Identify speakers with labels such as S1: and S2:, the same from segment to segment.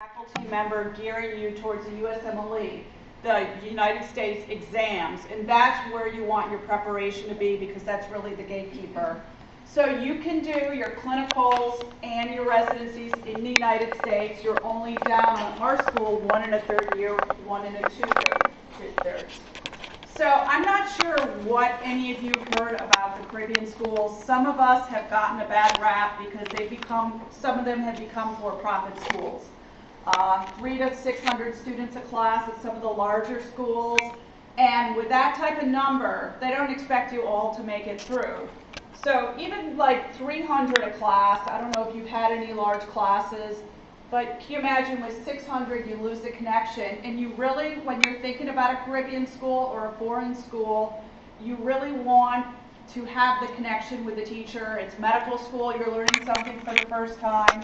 S1: faculty member gearing you towards the USMLE, the United States exams, and that's where you want your preparation to be because that's really the gatekeeper. So you can do your clinicals and your residencies in the United States. You're only down on our school 1 and a third year, 1 and a two-thirds. So I'm not sure what any of you heard about the Caribbean schools. Some of us have gotten a bad rap because some of them have become for-profit schools. 300 to 600 students a class at some of the larger schools. And with that type of number, they don't expect you all to make it through. So even like 300 a class, I don't know if you've had any large classes, but can you imagine with 600 you lose the connection, and you really, when you're thinking about a Caribbean school or a foreign school, you really want to have the connection with the teacher. It's medical school, you're learning something for the first time.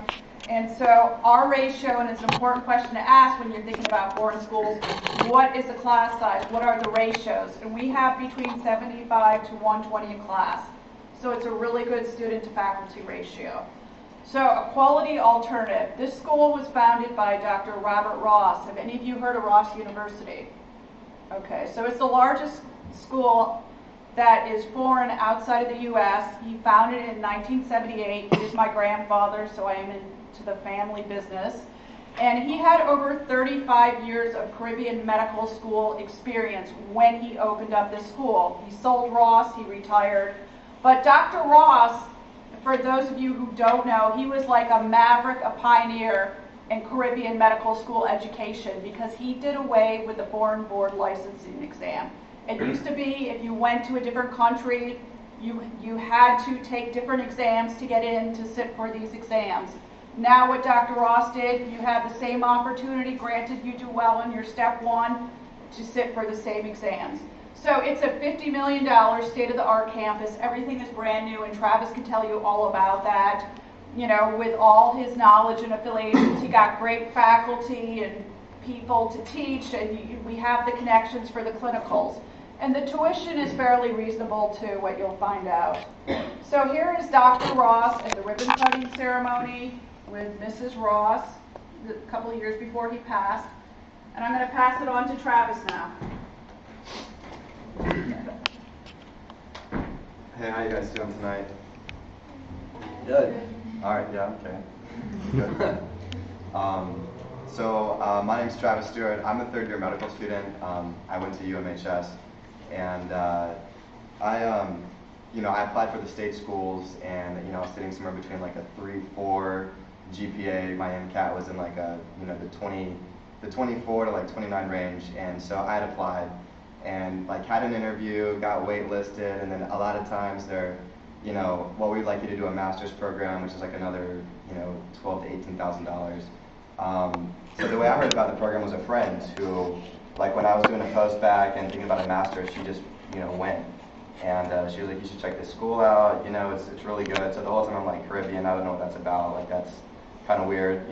S1: And so our ratio, and it's an important question to ask when you're thinking about foreign schools, what is the class size? What are the ratios? And we have between 75 to 120 a class. So it's a really good student to faculty ratio. So a quality alternative. This school was founded by Dr. Robert Ross. Have any of you heard of Ross University? Okay, so it's the largest school that is foreign outside of the U.S. He founded it in 1978. He is my grandfather, so I am into the family business. And he had over 35 years of Caribbean medical school experience when he opened up this school. He sold Ross, he retired. But Dr. Ross, for those of you who don't know, he was like a maverick, a pioneer in Caribbean medical school education because he did away with the foreign board licensing exam. It used to be if you went to a different country, you had to take different exams to get in to sit for these exams. Now what Dr. Ross did, you have the same opportunity, granted you do well in your step one, to sit for the same exams. So it's a $50 million state-of-the-art campus. Everything is brand new, and Travis can tell you all about that. You know, with all his knowledge and affiliations, he got great faculty and people to teach, and we have the connections for the clinicals. And the tuition is fairly reasonable too, what you'll find out. So here is Dr. Ross at the ribbon cutting ceremony with Mrs. Ross a couple of years before he passed. And I'm going to pass it on to Travis now.
S2: Hey, how you guys doing tonight?
S3: Good.
S2: All right, yeah, okay. Good. My name's Travis Stewart. I'm a third-year medical student. I went to UMHS, and I applied for the state schools, and I was sitting somewhere between like a 3.4 GPA. My MCAT was in like the 24 to like 29 range, and so I had applied. And like had an interview, got waitlisted, and then a lot of times they're, we'd like you to do a master's program, which is like another, $12,000 to $18,000. So the way I heard about the program was a friend who, like when I was doing a post-bac and thinking about a master's, she just, went. And she was like, you should check this school out, it's really good. So the whole time I'm like, Caribbean, I don't know what that's about, like that's kind of weird,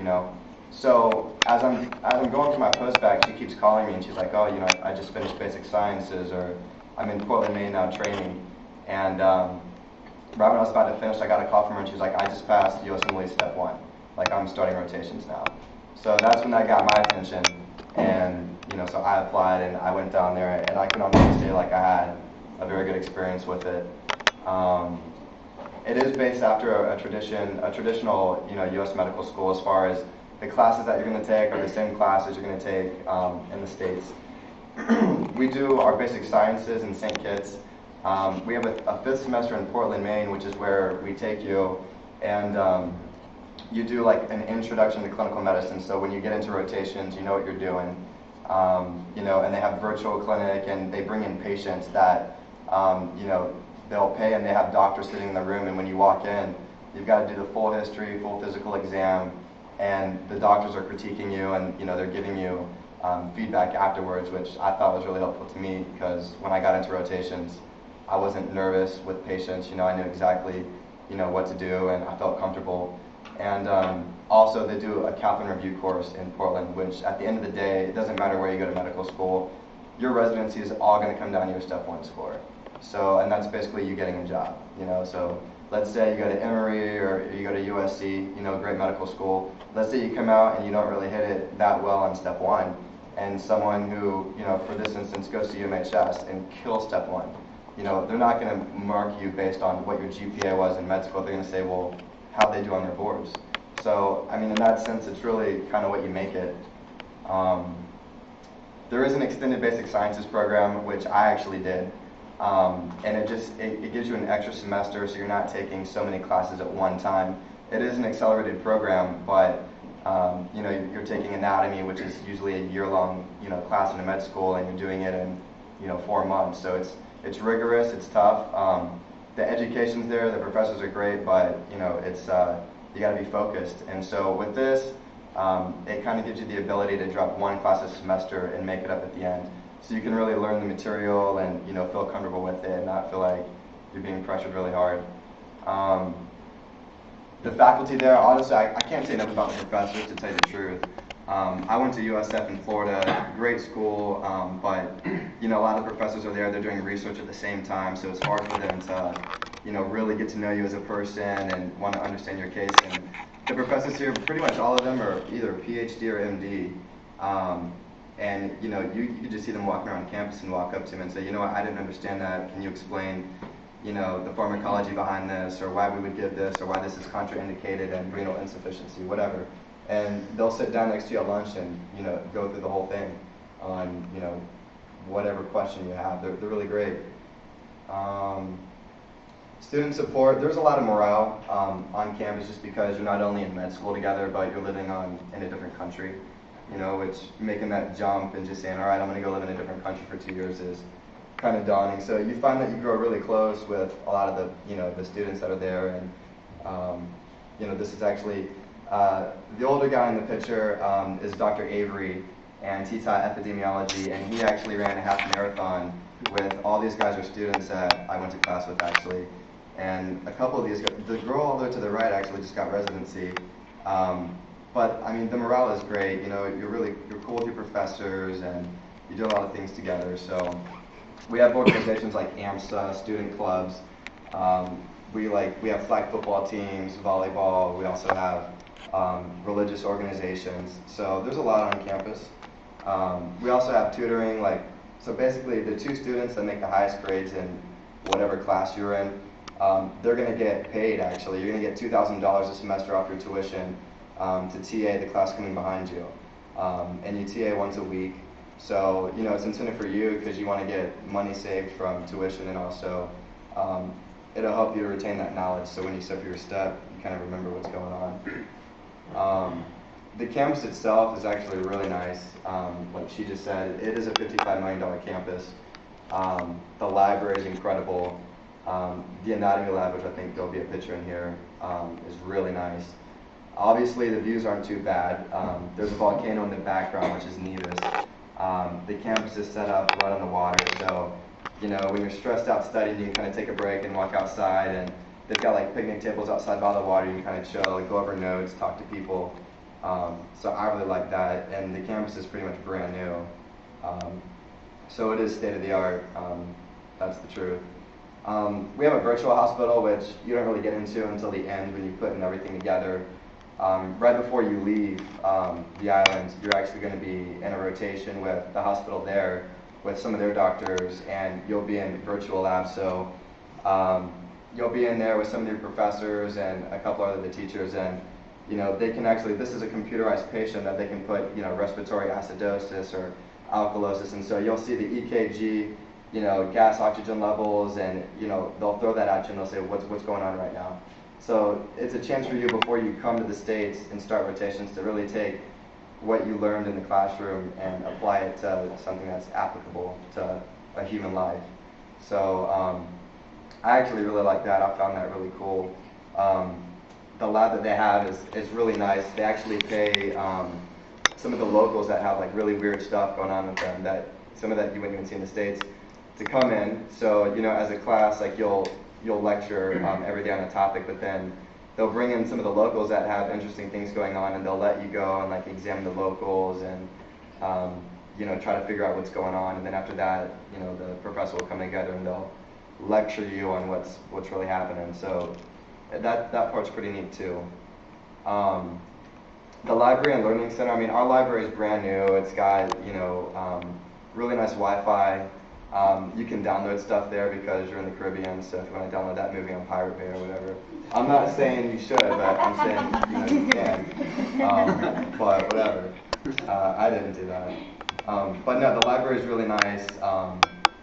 S2: So as I'm going through my post-bac, she keeps calling me and she's like, oh, I just finished basic sciences, or I'm in Portland, Maine now training. And right when I was about to finish, I got a call from her and she's like, I just passed USMLE step 1. Like I'm starting rotations now. So that's when that got my attention. And so I applied and I went down there, and I can honestly say like I had a very good experience with it. It is based after a traditional U.S. medical school as far as the classes that you're going to take are the same classes you're going to take in the States. We do our basic sciences in St. Kitts. We have a 5th semester in Portland, Maine, which is where we take you, and you do like an introduction to clinical medicine. So when you get into rotations, you know what you're doing. And they have virtual clinic, and they bring in patients that, they'll pay, and they have doctors sitting in the room, and when you walk in, you've got to do the full history, full physical exam, and the doctors are critiquing you, and they're giving you feedback afterwards, which I thought was really helpful to me because when I got into rotations, I wasn't nervous with patients. I knew exactly what to do, and I felt comfortable. And also, they do a Kaplan review course in Portland, which at the end of the day, it doesn't matter where you go to medical school, your residency is all going to come down to your step 1 score. So, and that's basically you getting a job. So let's say you go to Emory or you go to USC, you know, great medical school. Let's say you come out and you don't really hit it that well on step one, and someone who, you know, for this instance, goes to UMHS and kills step one. You know, they're not going to mark you based on what your GPA was in med school. They're going to say, well, how'd they do on their boards? So, I mean, in that sense, it's really kind of what you make it. There is an extended basic sciences program, which I actually did. And it gives you an extra semester, so you're not taking so many classes at one time. It is an accelerated program, but you know, you're taking anatomy, which is usually a year-long, you know, class in a med school, and you're doing it in, you know, 4 months. So it's rigorous, it's tough. The education's there, the professors are great, but you know, it's you got to be focused. And so with this, it kind of gives you the ability to drop one class a semester and make it up at the end. So you can really learn the material and, you know, feel comfortable with it and not feel like you're being pressured really hard. The faculty there, honestly, I can't say enough about the professors, to tell you the truth. I went to USF in Florida, great school, but you know, a lot of the professors are there, they're doing research at the same time, so it's hard for them to, you know, really get to know you as a person and want to understand your case. And the professors here, pretty much all of them are either PhD or MD. And you know, you could just see them walking around campus and walk up to them and say, you know what, I didn't understand that. Can you explain, you know, the pharmacology behind this, or why we would give this, or why this is contraindicated and renal insufficiency, whatever. And they'll sit down next to you at lunch and, you know, go through the whole thing on, you know, whatever question you have. They're really great. Student support, there's a lot of morale on campus just because you're not only in med school together, but you're living in a different country. You know, which making that jump and just saying, all right, I'm going to go live in a different country for 2 years is kind of daunting. So you find that you grow really close with a lot of the, you know, the students that are there. And, you know, this is actually, the older guy in the picture is Dr. Avery, and he taught epidemiology, and he actually ran a half marathon with all these guys are students that I went to class with actually. And a couple of these guys, the girl all the way to the right actually just got residency. But I mean, the morale is great. You know, you're cool with your professors, and you do a lot of things together. So we have organizations like AMSA, student clubs. We have flag football teams, volleyball. We also have religious organizations. So there's a lot on campus. We also have tutoring. So basically, the 2 students that make the highest grades in whatever class you're in, they're going to get paid. Actually, you're going to get $2,000 a semester off your tuition. To TA the class coming behind you, and you TA once a week. So you know, it's incentive for you because you want to get money saved from tuition, and also it'll help you to retain that knowledge. So when you sit for your step, you kind of remember what's going on. The campus itself is actually really nice. Like she just said, it is a $55 million campus. The library is incredible. The anatomy lab, which I think there'll be a picture in here, is really nice. Obviously, the views aren't too bad. There's a volcano in the background, which is Nevis. The campus is set up right on the water, so you know, when you're stressed out studying, you can kind of take a break and walk outside. And they've got like picnic tables outside by the water. You can kind of chill, like, go over notes, talk to people. So I really like that. And the campus is pretty much brand new. So it is state of the art. That's the truth. We have a virtual hospital, which you don't really get into until the end when you put everything together. Right before you leave the island, you're actually going to be in a rotation with the hospital there, with some of their doctors, and you'll be in virtual labs. So you'll be in there with some of your professors and a couple other the teachers, and you know, they can actually, this is a computerized patient that they can put, you know, respiratory acidosis or alkalosis, and so you'll see the EKG, you know, gas oxygen levels, and you know, they'll throw that at you and they'll say, what's going on right now. So it's a chance for you before you come to the States and start rotations to really take what you learned in the classroom and apply it to something that's applicable to a human life. So I actually really like that. I found that really cool. The lab that they have is really nice. They actually pay some of the locals that have like really weird stuff going on with them, that some of that you wouldn't even see in the States, to come in. So you know, as a class, like you'll lecture every day on a topic, but then they'll bring in some of the locals that have interesting things going on, and they'll let you go and like examine the locals and you know, try to figure out what's going on. And then after that, you know, the professor will come together and they'll lecture you on what's really happening. So that part's pretty neat too. The library and learning center, I mean, our library is brand new. It's got, really nice Wi-Fi. You can download stuff there because you're in the Caribbean, so if you want to download that movie on Pirate Bay or whatever. I'm not saying you should, but I'm saying, you can. But whatever. I didn't do that. But no, the library is really nice.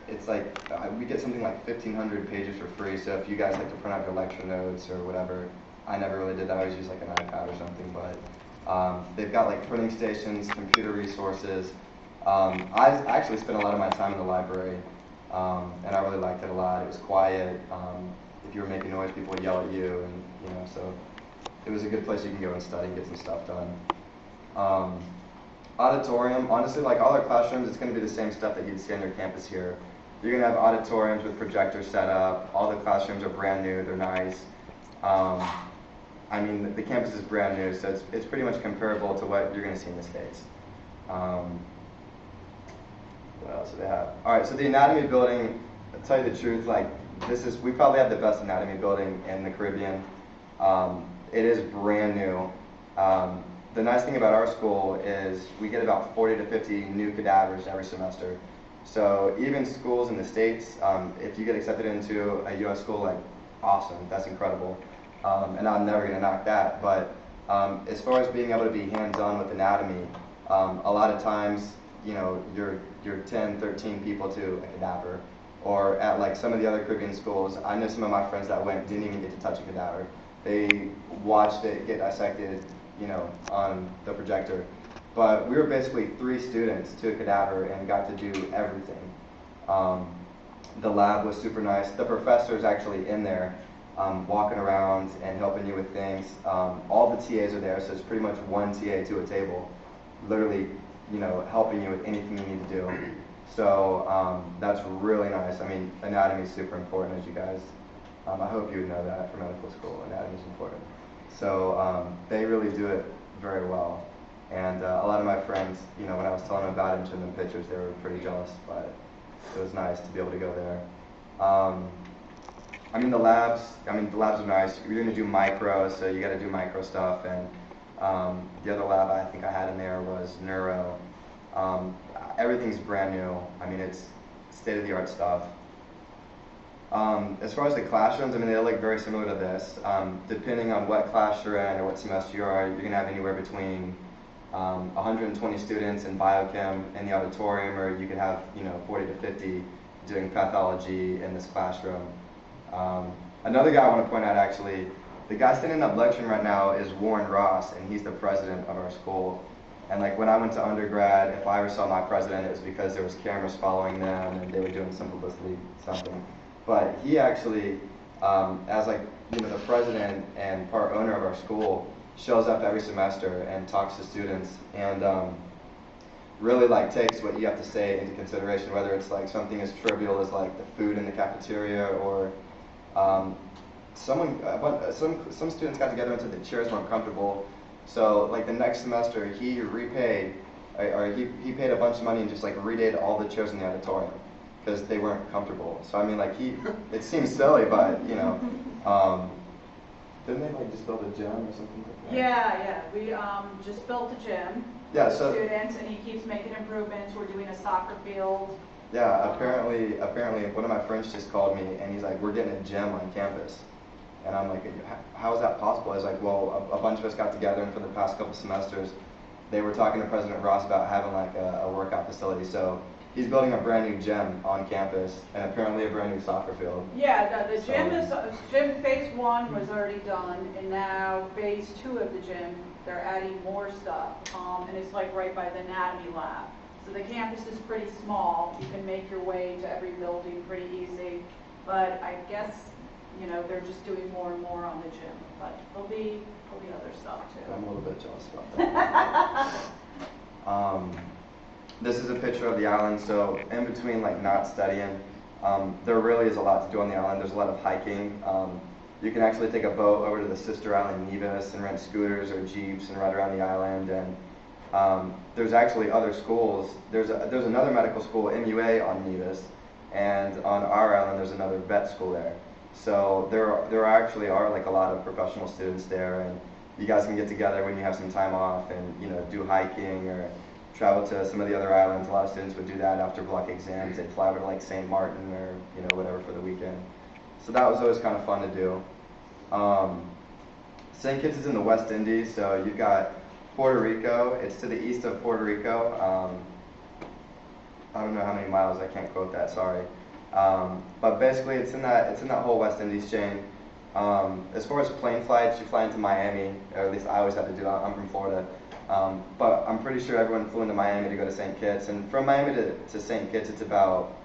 S2: It's like, we get something like 1,500 pages for free, so if you guys like to print out your lecture notes or whatever, I never really did that. I always use like an iPad or something, but they've got like printing stations, computer resources. I actually spent a lot of my time in the library, and I really liked it a lot. It was quiet. If you were making noise, people would yell at you, and so it was a good place you can go and study and get some stuff done. Auditorium, honestly, like all our classrooms, it's going to be the same stuff that you'd see on your campus here. You're going to have auditoriums with projectors set up. All the classrooms are brand new. They're nice. I mean, the campus is brand new, so it's pretty much comparable to what you're going to see in the States. What else do they have? All right, so the anatomy building, I'll tell you the truth, like we probably have the best anatomy building in the Caribbean. It is brand new. The nice thing about our school is we get about 40 to 50 new cadavers every semester. So even schools in the States, if you get accepted into a U.S. school, like, awesome, that's incredible. And I'm never going to knock that. But as far as being able to be hands-on with anatomy, a lot of times, you're 10, 13 people to a cadaver. Or at like some of the other Caribbean schools, I know some of my friends that didn't even get to touch a cadaver. They watched it get dissected, on the projector. But we were basically 3 students to a cadaver and got to do everything. The lab was super nice. The professor's actually in there, walking around and helping you with things. All the TAs are there, so it's pretty much one TA to a table, literally, helping you with anything you need to do. So that's really nice. I mean, anatomy is super important, as you guys, I hope you would know that for medical school. Anatomy is important. So they really do it very well. And a lot of my friends, when I was telling them about it and showing them pictures, they were pretty jealous, but it was nice to be able to go there. The labs are nice. You're going to do micro, so you got to do micro stuff. And the other lab I think I had in there was neuro. Everything's brand new. It's state-of-the-art stuff. As far as the classrooms, they look very similar to this. Depending on what class you're in or what semester you are, you're going to have anywhere between 120 students in biochem in the auditorium, or you could have 40 to 50 doing pathology in this classroom. Another guy I want to point out, actually, the guy standing up lecturing right now is Warren Ross, and he's the president of our school. And like when I went to undergrad, if I ever saw my president, it was because there was cameras following them and they were doing some publicity, something. But he actually, as the president and part owner of our school, shows up every semester and talks to students and really takes what you have to say into consideration, whether it's something as trivial as the food in the cafeteria, or some students got together and said the chairs weren't comfortable. So the next semester he repaid, or he paid a bunch of money and just redid all the chairs in the auditorium because they weren't comfortable. So it seems silly, but didn't they just build a gym or something like that?
S1: Yeah. We just built a gym
S2: for
S1: students, and he keeps making improvements. We're doing a soccer field.
S2: Yeah, apparently one of my friends just called me and he's like, we're getting a gym on campus. And I'm like, how is that possible? He's like, well, a bunch of us got together, and for the past couple semesters, they were talking to President Ross about having a workout facility. So he's building a brand new gym on campus, and apparently a brand new soccer field.
S1: Yeah, the gym phase 1 was already done, and now phase 2 of the gym, they're adding more stuff, and it's right by the anatomy lab. So the campus is pretty small. You can make your way to every building pretty easy, but I guess they're just doing more and more on the gym. But there'll be other stuff too.
S2: I'm a little bit jealous about that. This is a picture of the island. So in between not studying, there really is a lot to do on the island. There's a lot of hiking. You can actually take a boat over to the sister island Nevis and rent scooters or jeeps and ride around the island. And there's actually other schools. There's another medical school, MUA, on Nevis, and on our island there's another vet school there. So there actually are like a lot of professional students there, and you guys can get together when you have some time off and do hiking or travel to some of the other islands. A lot of students would do that after block exams. They'd fly over to like St. Martin or whatever for the weekend. So that was always kind of fun to do. St. Kitts is in the West Indies, so you've got Puerto Rico. It's to the east of Puerto Rico. I don't know how many miles. I can't quote that. Sorry. But basically, it's in that whole West Indies chain. As far as plane flights, you fly into Miami, or at least I always have to do that. I'm from Florida. But I'm pretty sure everyone flew into Miami to go to St. Kitts. And from Miami to St. Kitts, it's about,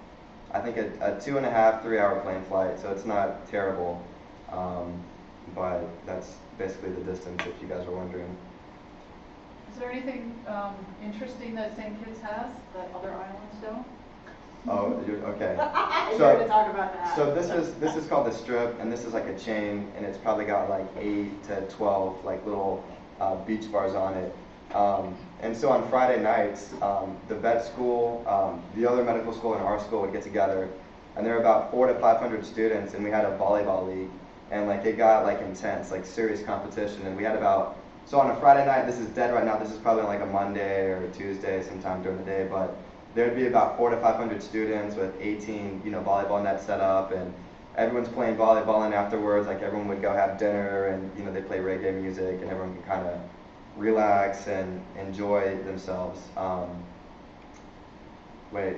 S2: I think, a 2.5, 3-hour plane flight, so it's not terrible. But that's basically the distance, if you guys were wondering.
S4: Is there anything interesting that St. Kitts has that other islands don't?
S2: Oh, okay.
S1: You're going to talk about that.
S2: So this is called the Strip, and this is like a chain, and it's probably got like 8 to 12 like little beach bars on it. And so on Friday nights, the vet school, the other medical school, and our school would get together, and there were about 400 to 500 students, and we had a volleyball league, and like it got like intense, like serious competition, and we had about, so on a Friday night, this is dead right now, this is probably like a Monday or a Tuesday sometime during the day, but there'd be about 400 to 500 students with 18, volleyball nets set up, and everyone's playing volleyball, and afterwards, like everyone would go have dinner, and they play reggae music, and everyone can kind of relax and enjoy themselves. Wait,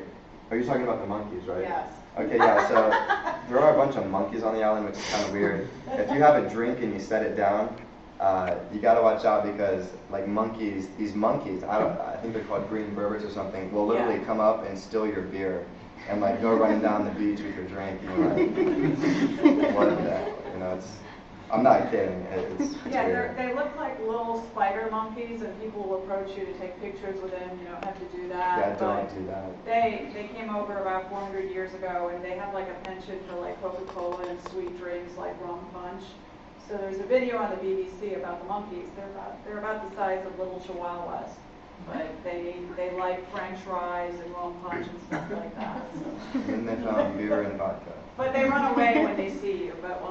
S2: are you talking about the monkeys, right?
S1: Yes.
S2: Okay, yeah, so there are a bunch of monkeys on the island, which is kind of weird. If you have a drink and you set it down, you gotta watch out because like monkeys, these monkeys, I think they're called green Berbers or something, will literally come up and steal your beer and like go running down the beach with your drink, and you're like, what the heck? I'm not kidding, it's
S1: Yeah,
S2: weird.
S1: they look like little spider monkeys, and people will approach you to take pictures with them. You don't have to do that.
S2: Yeah,
S1: but
S2: don't do that.
S1: They came over about 400 years ago, and they have like a penchant for like Coca-Cola and sweet drinks like rum punch. So there's a video on the BBC about the monkeys. They're about the size of little chihuahuas, but they like French fries and rum punch and stuff like that. So.
S2: And then they found beer and vodka.
S1: But they run away when they see you. But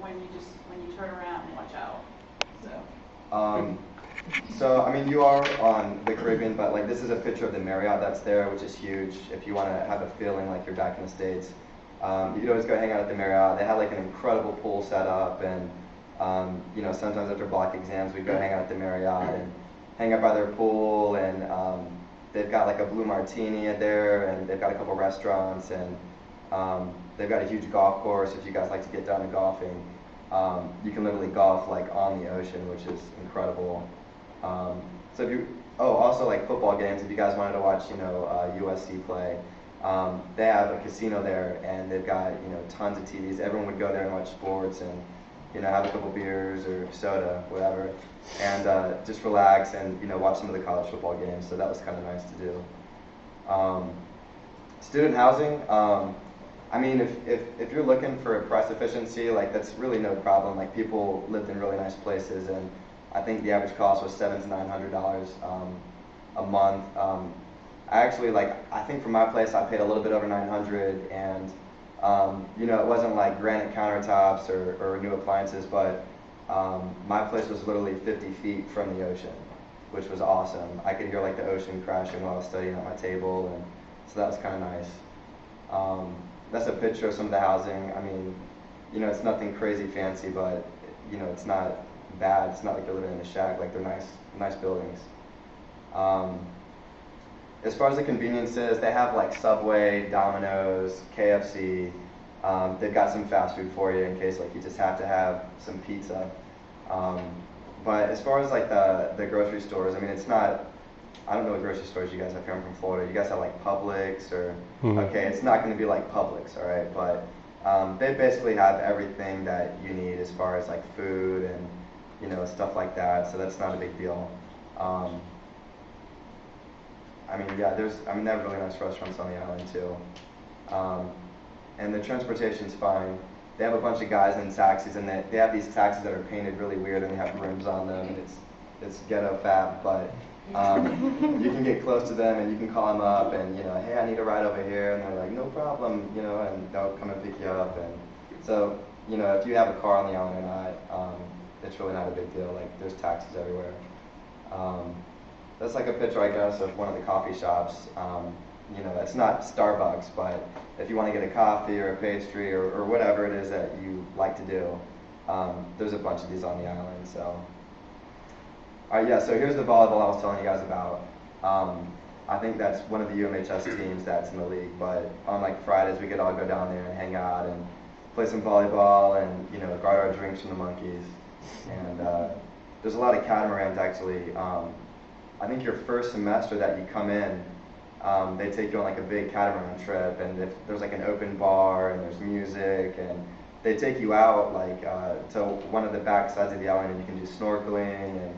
S1: when you turn around, watch out.
S2: So I mean, you are on the Caribbean, but like this is a picture of the Marriott that's there, which is huge. If you want to have a feeling like you're back in the States, you could always go hang out at the Marriott. They have like an incredible pool set up, and sometimes after block exams, we'd go hang out at the Marriott and hang out by their pool, and they've got like a Blue Martini there, and they've got a couple restaurants, and they've got a huge golf course if you guys like to get down to golfing. You can literally golf like on the ocean, which is incredible. So if you, also like football games, if you guys wanted to watch, USC play, they have a casino there, and they've got, tons of TVs. Everyone would go there and watch sports and, have a couple beers or soda, whatever, and just relax and, watch some of the college football games. So that was kind of nice to do. Student housing, I mean, if you're looking for price efficiency, like that's really no problem. Like people lived in really nice places, and I think the average cost was $700 to $900 a month. I think for my place I paid a little bit over $900, and it wasn't like granite countertops or new appliances, but my place was literally 50 feet from the ocean, which was awesome. I could hear like the ocean crashing while I was studying at my table, and so that was kind of nice. That's a picture of some of the housing. I mean, it's nothing crazy fancy, but it's not bad. It's not like you're living in a shack. Like they're nice buildings. As far as the conveniences, they have like Subway, Domino's, KFC. They've got some fast food for you in case like you just have to have some pizza. But as far as like the grocery stores, I mean, it's not. I don't know what grocery stores you guys have here. I'm from Florida. You guys have like Publix or, okay, it's not going to be like Publix, all right? But they basically have everything that you need as far as like food and, stuff like that. So that's not a big deal. I mean, yeah, they have really nice restaurants on the island too. And the transportation's fine. They have a bunch of guys in taxis, and they have these taxis that are painted really weird, and they have rims on them. And it's ghetto fab, but you can get close to them, and you can call them up, and hey, I need a ride over here, and they're like, no problem, and they'll come and pick you up, and so you know, if you have a car on the island or not, it's really not a big deal. Like, there's taxis everywhere. That's like a picture, I guess, of one of the coffee shops. You know, it's not Starbucks, but if you want to get a coffee or a pastry or whatever it is that you like to do, there's a bunch of these on the island. So, all right, yeah. So here's the volleyball I was telling you guys about. I think that's one of the UMHS teams that's in the league. But on like Fridays, we could all go down there and hang out and play some volleyball and, you know, guard our drinks from the monkeys. And there's a lot of catamarans actually. I think your first semester that you come in, they take you on like a big catamaran trip, and if there's like an open bar and there's music, and they take you out like to one of the back sides of the island, and you can do snorkeling, and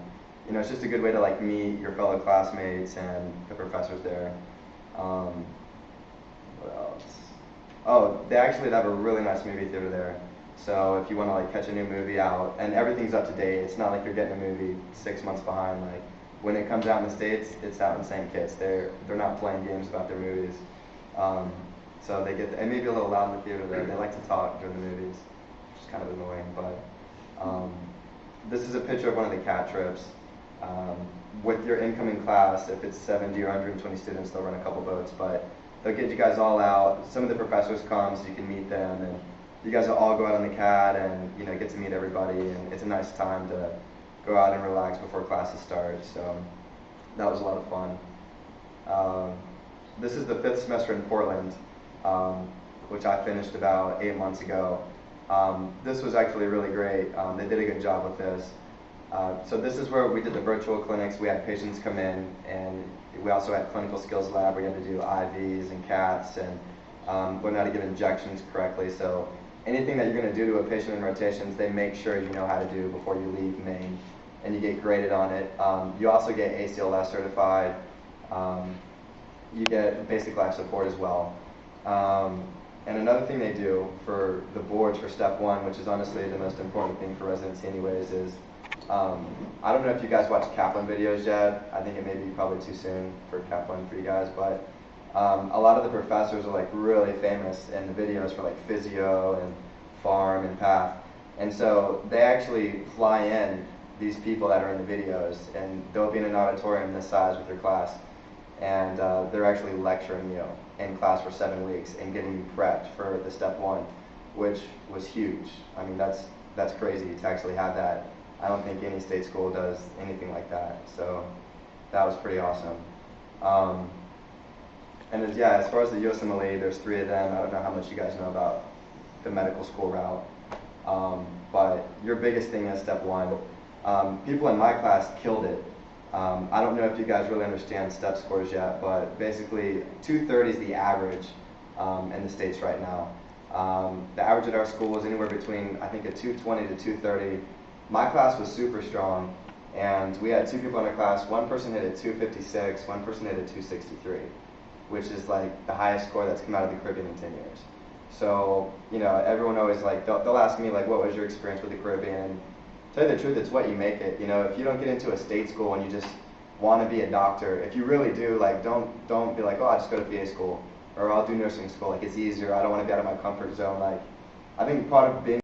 S2: you know, it's just a good way to like meet your fellow classmates and the professors there. What else? Oh, they actually have a really nice movie theater there. So if you want to like catch a new movie out, and everything's up to date, it's not like you're getting a movie 6 months behind. Like when it comes out in the States, it's out in St. Kitts. They're not playing games about their movies. So they get, it may be a little loud in the theater there. They like to talk during the movies, which is kind of annoying. But this is a picture of one of the CAT trips. With your incoming class, if it's 70 or 120 students, they'll run a couple boats, but they'll get you guys all out. Some of the professors come so you can meet them, and you guys will all go out on the CAT and, you know, get to meet everybody, and it's a nice time to go out and relax before classes start. So that was a lot of fun. This is the 5th semester in Portland, which I finished about 8 months ago. This was actually really great. They did a good job with this. So this is where we did the virtual clinics. We had patients come in, and we also had clinical skills lab where you had to do IVs and CATs and learn how to give injections correctly. So anything that you're going to do to a patient in rotations, they make sure you know how to do before you leave Maine, and you get graded on it. You also get ACLS certified. You get basic life support as well. And another thing they do for the boards for step 1, which is honestly the most important thing for residency anyways, is I don't know if you guys watch Kaplan videos yet. I think it may be probably too soon for Kaplan for you guys, but a lot of the professors are like really famous in the videos for like physio and pharm and path. And so they actually fly in these people that are in the videos, and they'll be in an auditorium this size with your class, and they're actually lecturing you in class for 7 weeks and getting you prepped for the step 1, which was huge. I mean, that's crazy to actually have that. I don't think any state school does anything like that, so that was pretty awesome. And yeah, as far as the USMLE, there's 3 of them. I don't know how much you guys know about the medical school route, but your biggest thing is step 1. People in my class killed it. I don't know if you guys really understand step scores yet, but basically 230 is the average in the States right now. The average at our school is anywhere between, I think, a 220 to 230. My class was super strong, and we had 2 people in our class. One person hit a 256, one person hit a 263, which is like the highest score that's come out of the Caribbean in 10 years. So, you know, everyone always like, they'll ask me like, what was your experience with the Caribbean? And to tell you the truth, it's what you make it. You know, if you don't get into a state school and you just want to be a doctor, if you really do, like, don't be like, oh, I'll just go to PA school, or I'll do nursing school. Like, it's easier. I don't want to be out of my comfort zone. Like, I think part of being